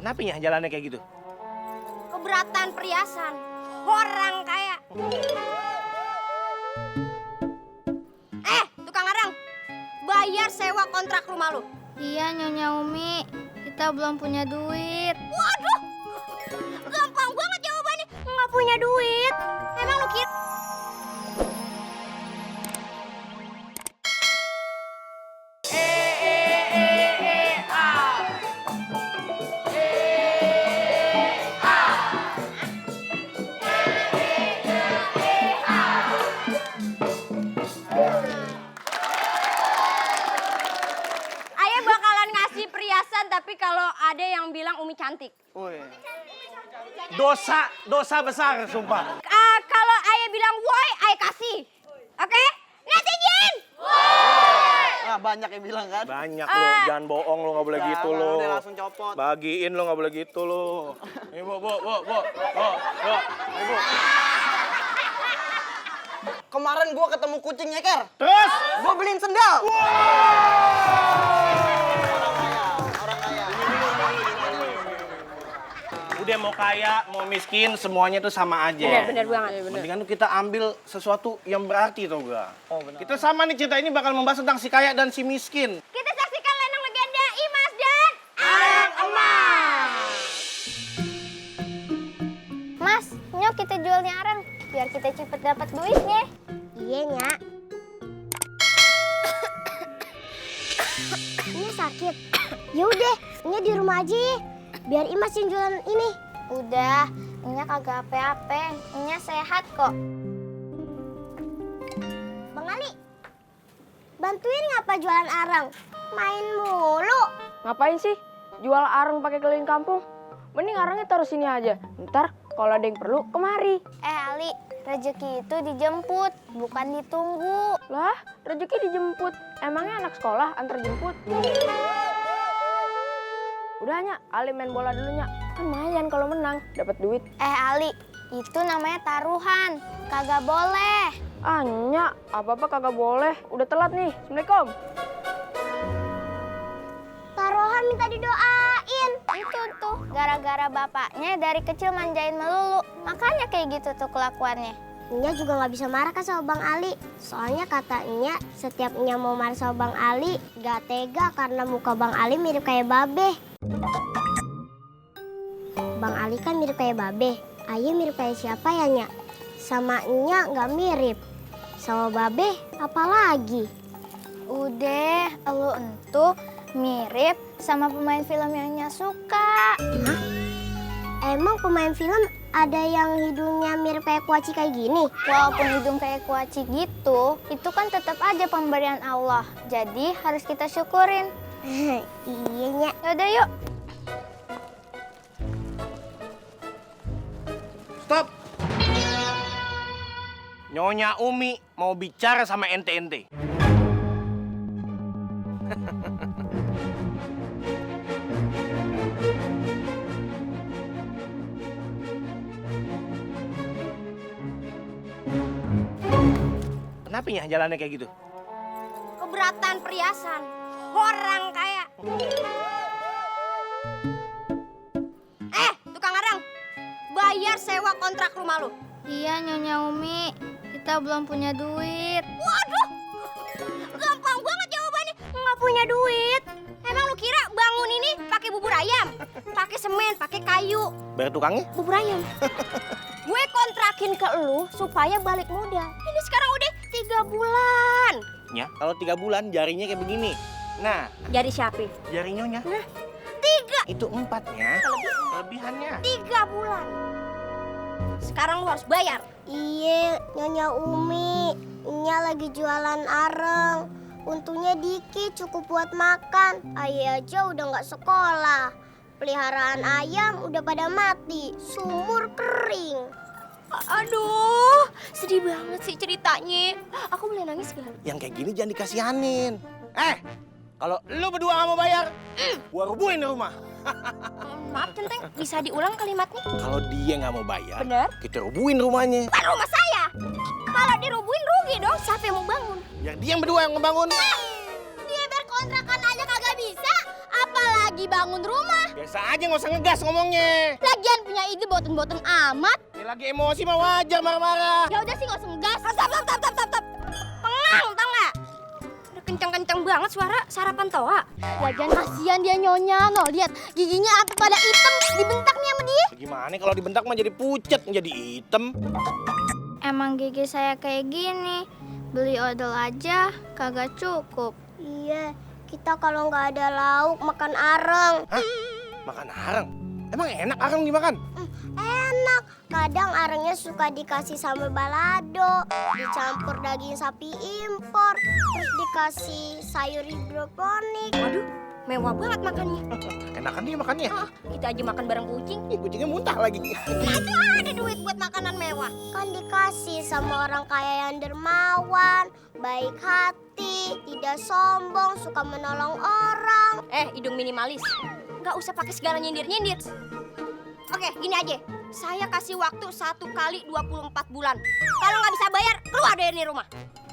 Kenapa ya jalannya kayak gitu? Keberatan perhiasan. Orang kaya. Tukang arang. Bayar sewa kontrak rumah lu. Iya, Nyonya Umi. Kita belum punya duit. Waduh. Gampang banget jawabannya. Nggak punya duit. Emang lu kira? Ayah bakalan ngasih perhiasan tapi kalau ada yang bilang Umi cantik. Wih. Dosa besar, sumpah. Kalau ayah bilang woi, ayah kasih. Oke? Netizen! Nah, banyak yang bilang kan. Banyak lo, jangan bohong lo, nggak boleh gitu lo. Udah langsung copot. Bagiin lo, nggak boleh gitu lo. Nih, bu. Ibu. Kemarin gua ketemu kucing nyeker. Terus? Gua beliin sendal. Orang kaya. Udah mau kaya, mau miskin, semuanya tuh sama aja. Bener banget. Mendingan tuh kita ambil sesuatu yang berarti tau gak? Oh, benar. Kita sama nih cerita ini bakal membahas tentang si kaya dan si miskin. Kita saksikan lenong legenda Imas dan Arang Emas. Mas, nyok kita jualnya arang. Biar kita cepet dapat duitnya. Iya, Nya. Nya sakit. Ya udah, Nya di rumah aja ya. Biar Imas yang jualan ini. Udah, Nya kagak ape-ape. Nya sehat kok. Bang Ali, bantuin ngapa jualan arang? Main mulu. Ngapain sih jual arang pakai keliling kampung? Mending arangnya taruh sini aja. Ntar kalau ada yang perlu kemari. Ali, rezeki itu dijemput, bukan ditunggu. Lah, rezeki dijemput. Emangnya anak sekolah antar jemput? Udah Nya, Ali main bola dulu Nya. Kan lumayan kalau menang, dapat duit. Ali, itu namanya taruhan. Kagak boleh. Ah Nya, apa-apa kagak boleh. Udah telat nih. Assalamualaikum. Taruhan minta didoain. Itu tuh, gara-gara bapaknya dari kecil manjain melulu. Makanya kayak gitu tuh kelakuannya. Nya juga nggak bisa marah kan sama Bang Ali. Soalnya kata Nya, setiap Nya mau marah sama Bang Ali, gak tega karena muka Bang Ali mirip kayak Babe. Bang Ali kan mirip kayak Babe. Ayah mirip kayak siapa ya, Nya? Sama Nya nggak mirip. Sama Babe, apalagi? Udah, lu entuh mirip sama pemain film yang Nya suka. Hah? Emang pemain film ada yang hidungnya mirip kayak kuaci kayak gini? Walaupun hidung kayak kuaci gitu, itu kan tetap aja pemberian Allah. Jadi harus kita syukurin. Iya, Nya. Yaudah yuk. Stop! Nyonya Umi mau bicara sama ente-ente. Kenapa ya jalannya kayak gitu? Keberatan perhiasan. Orang kaya. Tukang arang. Bayar sewa kontrak rumah lu. Iya, Nyonya Umi. Kita belum punya duit. Waduh. Gampang banget jawabannya. Nggak punya duit. Emang lu kira bangun ini pakai bubur ayam? Pakai semen, pakai kayu. Bayar tukangnya? Bubur ayam. Gue kontrakin ke lu supaya balik modal. Ini sekarang udah 3 bulan. Ya, kalau 3 bulan jarinya kayak begini. Nah, Jadi siapa? jari nyonya. Nah, 3 Itu 4-nya. Kelebihannya. 3 bulan. Sekarang lu harus bayar. Iya, Nyonya Umi. Nya lagi jualan areng. Untungnya dikit, cukup buat makan. Ayah aja udah nggak sekolah. Peliharaan ayam udah pada mati. Sumur kering. Aduh, sedih banget sih ceritanya. Aku boleh nangis gak? Yang kayak gini jangan dikasihanin. Kalau lu berdua nggak mau bayar, gua rubuhin rumah. Maaf Centeng, bisa diulang kalimatnya? Kalau dia nggak mau bayar, Bener. kita rubuhin rumahnya. Bukan rumah saya. Kalau dirubuhin rugi dong, siapa yang mau bangun? Ya dia yang berdua yang ngebangun. Dia berkontrakan aja kagak bisa, apalagi lagi bangun rumah. Biasa aja nggak usah ngegas ngomongnya. Lagian punya ide boten-boten amat. Ini lagi emosi mah wajar marah-marah. Ya udah sih nggak usah ngegas. Stop. Pengang, tau nggak? Udah kencang-kencang banget suara sarapan toa. Lagian kasihan dia nyonya, no lihat giginya apa pada hitam dibentak nih sama dia. Gimana kalau dibentak mah jadi pucet, jadi hitam. Emang gigi saya kayak gini. Beli odol aja kagak cukup. Iya, kita kalau nggak ada lauk makan areng. Hah? Makan areng? Emang enak areng dimakan? Enak. Kadang arengnya suka dikasih sambal balado, dicampur daging sapi impor, terus dikasih sayur hidroponik. Waduh, mewah banget makannya. Enakan dia makannya. Kita aja makan bareng kucing. Ih, kucingnya muntah lagi. Itu ada duit buat makanan mewah. Kan dikasih sama orang kaya yang dermawan, baik hati, tidak sombong, suka menolong orang. Hidung minimalis. Nggak usah pakai segala nyindir-nyindir. Oke, gini aja. Saya kasih waktu 1 kali 24 bulan. Kalau nggak bisa bayar, keluar dari rumah.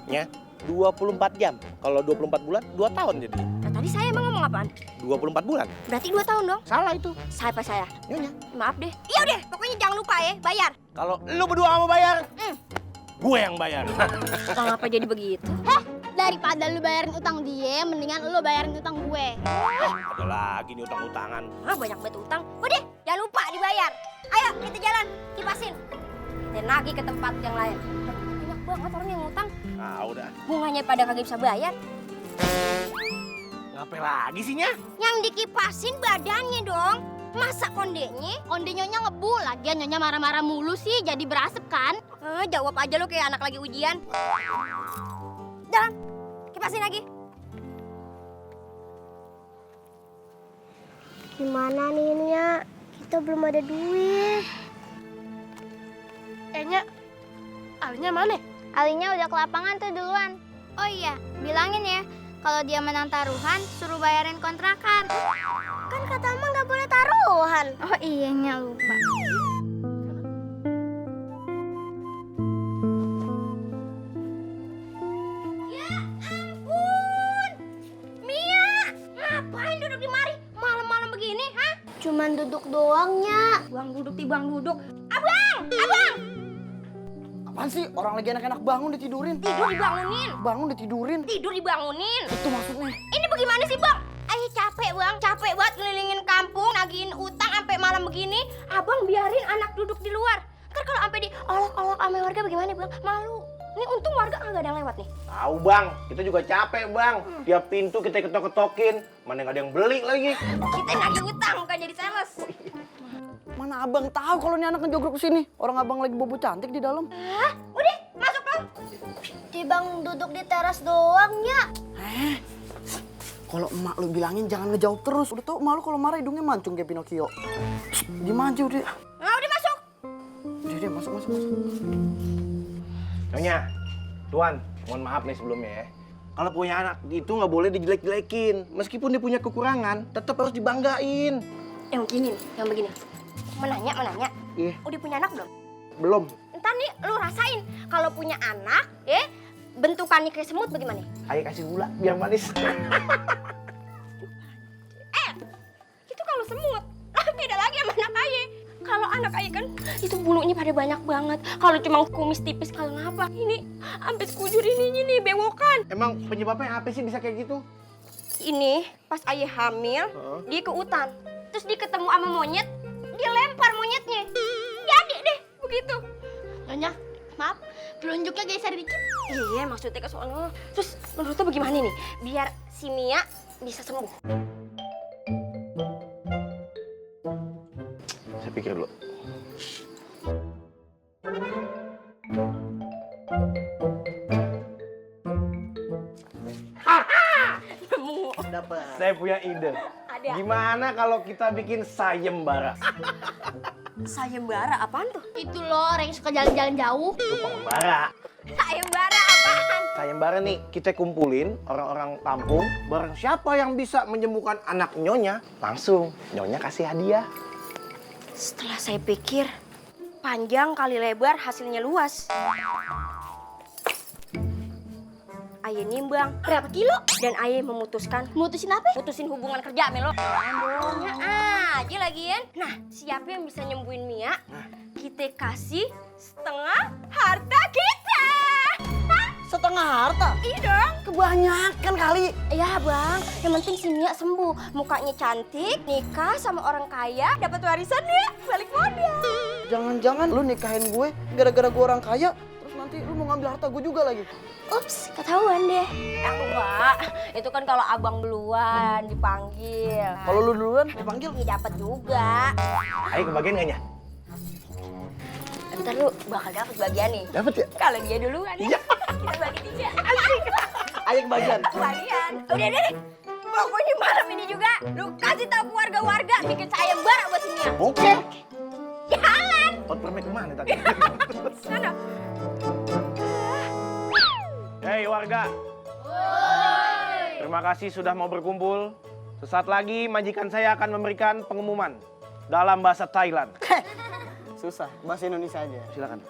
Ya, 24 jam. Kalau 24 bulan, 2 tahun jadi. Nah, tadi saya emang ngomong apaan? 24 bulan. Berarti 2 tahun dong? Salah itu. Siapa saya? Nyonya. Maaf deh. Iya deh, pokoknya jangan lupa ya, bayar. Kalau lu berdua nggak mau bayar, gue yang bayar. Kenapa jadi begitu? Daripada lu bayarin utang dia, mendingan lu bayarin utang gue. Ada lagi nih utang-utangan. Banyak banget utang. Udah, jangan lupa dibayar. Ayo, kita jalan, kipasin. Kita nagih ke tempat yang lain. Banyak banget orang yang ngutang. Ah, udah. Bunganya pada kagak bisa bayar. Ngapain lagi sih, Nya? Yang dikipasin badannya dong. Masa kondenya? Konde nyonya ngebul. Lagian nyonya marah-marah mulu sih, jadi berasap kan? Jawab aja lo kayak anak lagi ujian. Jalan, kipasin lagi. Gimana nih, Nya? Kita belum ada duit. Nya, Alinya mana? Alinya udah ke lapangan tuh duluan. Oh iya, bilangin ya, kalau dia menang taruhan, suruh bayarin kontrakan. Kan kata Mama nggak boleh taruhan. Oh iya, Nya lupa. Ya ampun, Mia, ngapain duduk di mari malam-malam begini, ha? Cuman duduk doangnya. Buang duduk, tibuang duduk. Abang! Apaan sih? Orang lagi enak-enak bangun ditidurin. Tidur dibangunin. Bangun ditidurin. Tidur dibangunin. Itu maksudnya. Ini bagaimana sih, Bang? Capek, Bang. Capek banget ngelilingin kampung, nagihin utang sampai malam begini. Abang biarin anak duduk di luar. Kan kalau sampai diolok-olok sama warga bagaimana, Bang? Malu. Ini untung warga nggak ada yang lewat nih. Tahu, Bang. Kita juga capek, Bang. Tiap pintu kita ketok-ketokin. Mana nggak ada yang beli lagi. Kita nagih utang, bukan jadi sales. Mana abang tahu kalau ini anak ngejogrok ke sini? Orang abang lagi bobo cantik di dalam. Hah? Udah, masuk dong. Bang duduk di teras doang, ya. Kalau emak lu bilangin jangan ngejawab terus. Udah tau emak lu kalau marah hidungnya mancung kayak Pinocchio. Gimana aja udah. Nah, udah masuk. Udah, masuk. Nyonya, Tuan, mohon maaf nih sebelumnya ya. Kalau punya anak itu nggak boleh dijelek-jelekin. Meskipun dia punya kekurangan, tetap harus dibanggain. Yang begini nih, yang begini. Menanya. Iya. Udah punya anak belum? Belum. Ntar nih lu rasain kalau punya anak, bentukannya kayak semut bagaimana? Ayo kasih gula biar manis. Itu kalau semut. Beda lagi sama anak ayah. Kalau anak ayah kan itu bulunya pada banyak banget. Kalau cuma kumis tipis kalau ngapa? Ini sampai sekujur ininya nih bewokan. Emang penyebabnya apa sih bisa kayak gitu? Ini pas ayah hamil, dia ke hutan. Terus dia ketemu sama monyet, dia lempar monyetnya. Jadi deh begitu. Nyonya, maaf, telunjuknya geser dikit. Iya, maksudnya ke sono. Terus menurut lo bagaimana nih? Biar si Mia bisa sembuh. Saya pikir dulu. Saya punya ide. Ada. Gimana kalau kita bikin sayembara? Sayembara apaan tuh? Itu loh, orang yang suka jalan-jalan jauh. Itu pengembara. Sayembara apaan? Sayembara nih, kita kumpulin orang-orang kampung. Barang siapa yang bisa menyembuhkan anak Nyonya, langsung Nyonya kasih hadiah. Setelah saya pikir, panjang kali lebar hasilnya luas. Aye nimbang berapa kilo dan Aye memutuskan Mutusin apa? putusin hubungan kerja Melo. Bohongnya aja lagian. Nah, siapa yang bisa nyembuhin Mia? Kita kasih setengah harta kita. Setengah harta? Iya dong. Kebanyakan kali. Ya bang, yang penting si Mia sembuh, mukanya cantik, nikah sama orang kaya, dapat warisan deh, balik modal. Jangan-jangan lu nikahin gue gara-gara gue orang kaya, terus nanti lu mau ngambil harta gue juga lagi. Ups, ketahuan deh. Enggak, itu kan kalau abang duluan dipanggil. Kalau lu duluan dipanggil, Ini dapat juga. Ayo kebagian nggak, Nya? Ntar lu bakal dapat bagian nih. Dapat ya? Kalau dia duluan ya. Kita bagi 3. Asik. ayo kebagian. Bagian. Udah deh. Pokoknya malam ini juga lu kasih tahu ke warga-warga bikin sayembara buat si Mia. Oke. Jalan. Pot permen kemana tadi? Sana. Hei warga. Terima kasih sudah mau berkumpul. Sesaat lagi majikan saya akan memberikan pengumuman dalam bahasa Thailand. Susah, bahasa Indonesia aja. Silakan.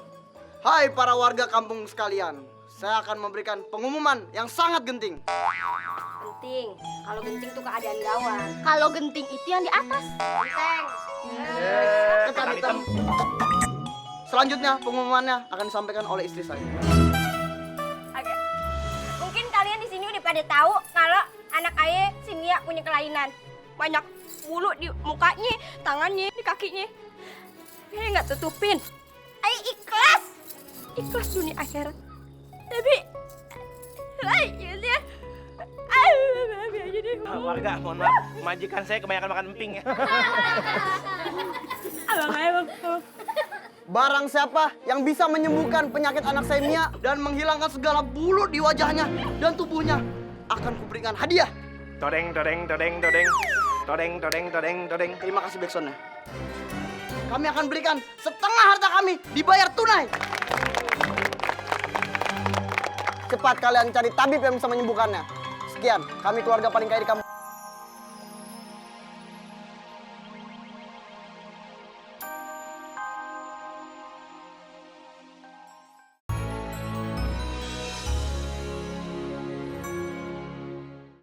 Hai para warga kampung sekalian, saya akan memberikan pengumuman yang sangat genting. Genting. Kalau genting tuh keadaan gawat. Kalau genting itu yang di atas. Genteng. Ketan hitam. Selanjutnya pengumumannya akan disampaikan oleh istri saya. Oke. Mungkin kalian di sini udah pada tahu kalau anak Aye si Mia punya kelainan. Banyak bulu di mukanya, tangannya, di kakinya. Aye nggak tutupin. Aye ikhlas. Ikhlas dunia akhirat. Tapi Aye ya. Aja deh. Warga, mohon maaf, majikan saya kebanyakan makan emping ya. Abang Aye bang. Barang siapa yang bisa menyembuhkan penyakit anak saya Mia dan menghilangkan segala bulu di wajahnya dan tubuhnya akan kuberikan hadiah. Todeng, todeng, todeng, todeng. Todeng, todeng, todeng, todeng. Terima kasih Backsoundnya. Kami akan berikan setengah harta kami dibayar tunai. Cepat kalian cari tabib yang bisa menyembuhkannya. Sekian, kami keluarga paling kaya di kampung.